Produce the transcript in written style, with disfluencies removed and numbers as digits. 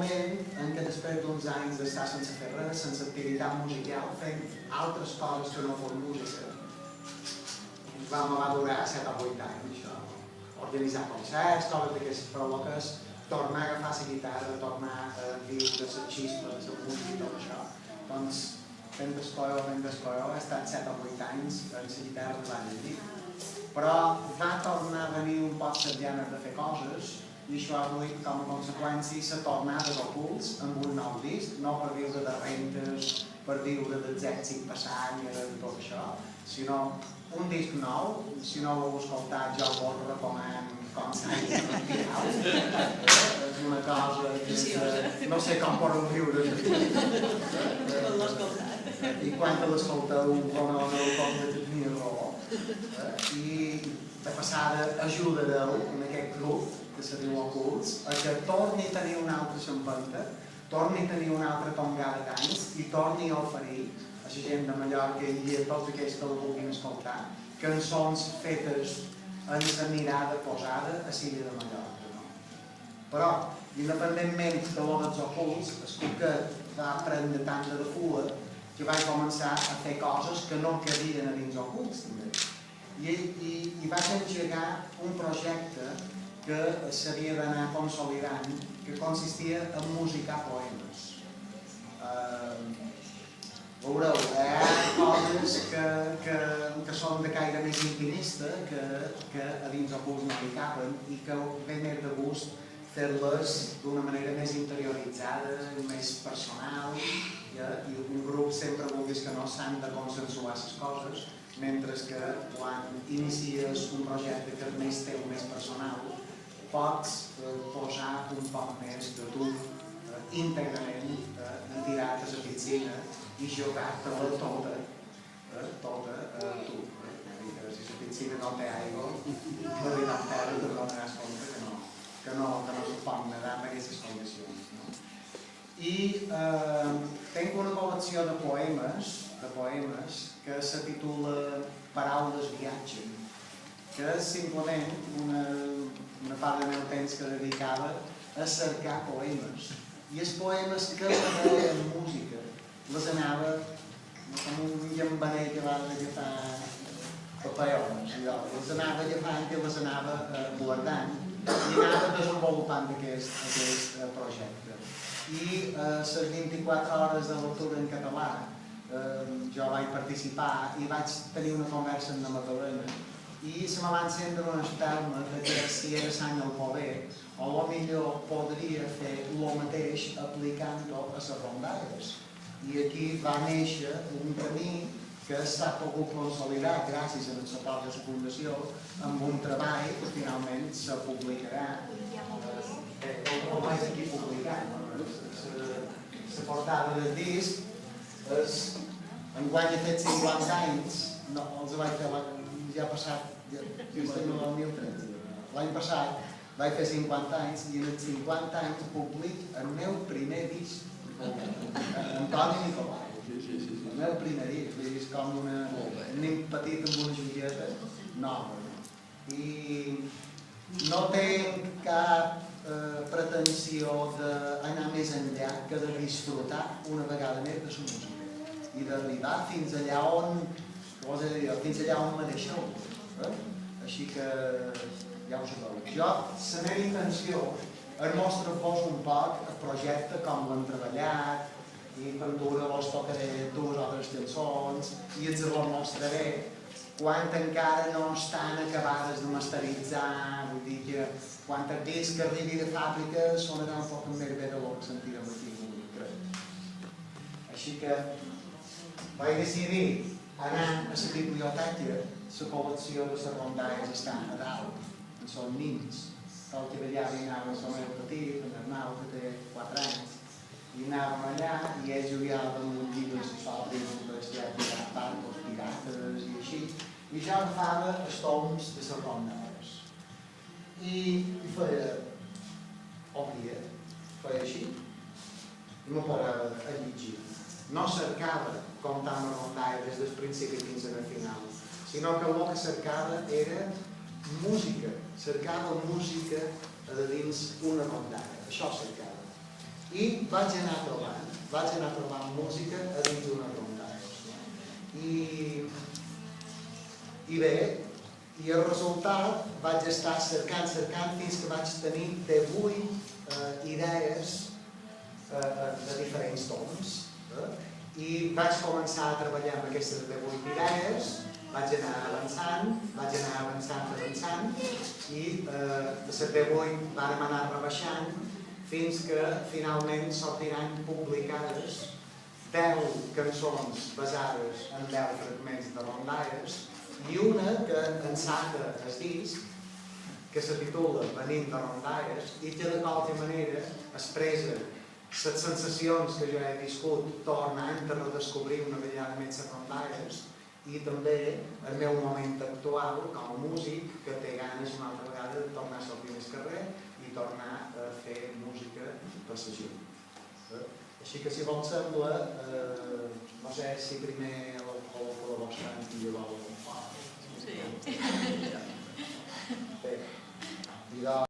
moment en què després d'uns anys d'estar sense fer res, sense activitat musical, fent altres coses que no fos música, va durar 7 o 8 anys, això. Organitzar concerts, coses d'aquestes provoques, tornar a agafar la guitarra, tornar a viure la xispa de la música i tot això. Doncs, fent descolló, he estat 7 o 8 anys en la guitarra de l'any. Però va tornar a venir un poc les ganes de fer coses i això ha duit com a conseqüència la tornada dels Ocults amb un nou disc, no per viure de rentes, per viure dels èxits passats i tot això, sinó un disc nou. Si no l'heu escoltat, jo vos recomanem com s'hagi respirat. És una cosa que no sé com poden viure. I quan l'escolteu, no pot tenir raó. I de passada ajudareu en aquest grup que se diu Ocults a que torni a tenir una altra xampeta, torni a tenir una altra tongada d'anys i torni a oferir a la gent de Mallorca i a tots aquells que la vulguin escoltar cançons fetes amb la mirada posada a l'illa de Mallorca. Però, independentment de lo dels Ocults, el Cuquet va prendre tanta de cua que vaig començar a fer coses que no cabien a dins Ocults també. I vaig engegar un projecte que s'havia d'anar consolidant, que consistia en musicar poemes. Veureu, hi ha coses que són de caire més intimista, que a dins Ocults no hi caben i que ve més de gust fer-les d'una manera més interioritzada, més personal, i un grup sempre vulguis que no s'han de consensuar les coses, mentre que quan inicies un projecte que és més teu, més personal, pots posar un poc més de tu íntegrament tirat a la piscina i jugar-te-la tota a tu. Si la piscina no té aigua, la veritat terra te donaràs compte que no se pot nedar en aquestes condicions. I tinc una col·lecció de poemes que se titula Paraules viatgen, que és simplement una part del meu temps que dedicava a cercar poemes. I els poemes que feien música les anava com un llambaner que va agafar paperones, les anava agafant i les anava guardant i anava desenvolupant aquest projecte. I les 24 hores de lectura en català jo vaig participar i vaig tenir una conversa amb la Magdalena i se me va encendre una espelma que si era sant el poder o millor podria fer el mateix aplicant-ho a les rondalles. I aquí va néixer un camí que s'ha pogut consolidar gràcies a la pròpia fundació amb un treball que finalment se publicarà o vaig aquí publicant. La portada del disc enguany he fet 50 anys, no, els vaig fer ja passat, l'any passat vaig fer 50 anys i en els 50 anys public el meu primer disc, Antoni Nicolau. El meu primer disc, és com un nen petit amb una joieta nova. I no tenc cap pretensió d'anar més enllà que de disfrutar una vegada més de la música i d'arribar fins allà on me deixeu. Així que ja ho sabeu. Jo, la meva intenció és mostrar-vos un poc el projecte, com l'hem treballat, i per vos tocaré 2 o 3 cançons i els mostraré quan encara no estan acabades de masteritzar, vull dir que quan el disc que arribi de fàbrica sonarà un poc més bé del que sentirem aquí, crec. Així que vaig decidir anar a la biblioteca, la col·lecció de les rondalles està a dalt, en són nins. El que allà anava el meu petit, el Arnau, que té 4 anys, i anàvem allà i ells jugaven amb un llibre sobris, barcos, pirates i així, i jo agafava els toms de les rondalles. I feia, feia així, i me posava a llegir. No cercava comptant la rondalla des del principi fins al final, sinó que el que cercava era música, cercava música a dins una rondalla, això cercava. I vaig anar trobant música a dins d'una rondalles. I bé, i el resultat vaig estar cercant fins que vaig tenir 18 idees de diferents tons. I vaig començar a treballar amb aquestes 18 idees, vaig anar avançant i de les 18 vàrem anar rebaixant fins que finalment sortiran publicades 10 cançons basades en 10 fragments de rondalles i una que ençata el disc, que se titula Venim de rondalles i que de qualque manera expressa les sensacions que jo he viscut tornant a redescobrir una vegada més les rondalles i també el meu moment actual com a músic que té ganes una altra vegada de tornar a sortir al carrer i tornar a fer música per la gent. Així que si vol sembla, no sé si primer